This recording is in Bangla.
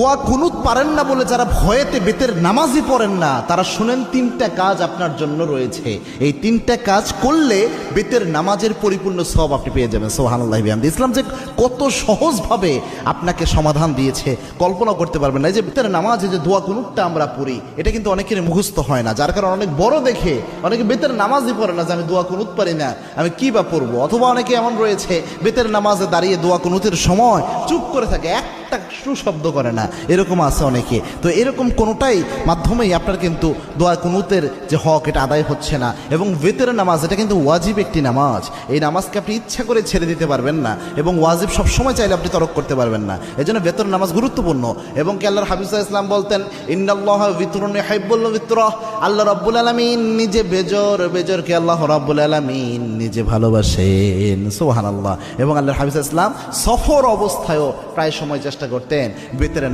দোয়া কুনুত পারেন না বলে যারা ভয়েতে বেতের নামাজই পড়েন না, তারা শুনেন তিনটা কাজ আপনার জন্য রয়েছে। এই তিনটা কাজ করলে বেতের নামাজের পরিপূর্ণ সওয়াব আপনি পেয়ে যাবেন। সুবহানাল্লাহি ওয়া বিহামদিহি। ইসলাম যে কত সহজভাবে আপনাকে সমাধান দিয়েছে কল্পনা করতে পারবেন না। এই যে বেতের নামাজে যে দোয়া কুনুতটা আমরা পড়ি, এটা কিন্তু অনেকের মুখস্থ হয় না, যার কারণে অনেক বড় দেখে অনেকে বেতের নামাজই পড়ে না যে আমি দোয়া কুনুত পারি না, আমি কি বা পড়বো। অথবা অনেকে এমন রয়েছে বেতের নামাজে দাঁড়িয়ে দোয়া কুনুতের সময় চুপ করে থাকে, একটা শব্দ করে না, এরকম আছে অনেকে। তো এরকম কোনোটাই মাধ্যমেই আপনার কিন্তু দোয়া কুনুতের যে হক এটা আদায় হচ্ছে না। এবং বেতের নামাজ এটা কিন্তু ওয়াজিব একটি নামাজ, এই নামাজকে আপনি ইচ্ছা করে ছেড়ে দিতে পারবেন না, এবং ওয়াজিব সবসময় চাইলে আপনি তরক করতে পারবেন না। এই জন্য বেতের নামাজ গুরুত্বপূর্ণ। এবং কি আল্লাহর হাবিব সাল্লাল্লাহু আলাইহি ওয়াসাল্লাম বলতেন, ইন্নাল্লাহা বিতরুন ইউহিব্বুল বিতরা, আল্লাহ রাব্বুল আলামিন নিজে বেজরকে আল্লাহ রাব্বুল আলামিন নিজে ভালোবাসেন। সুবহানাল্লাহ। এবং আল্লাহর হাবিব সাল্লাল্লাহু আলাইহি ওয়াসাল্লাম সফর অবস্থায়ও প্রায় সময় চেষ্টা করতেন বেতের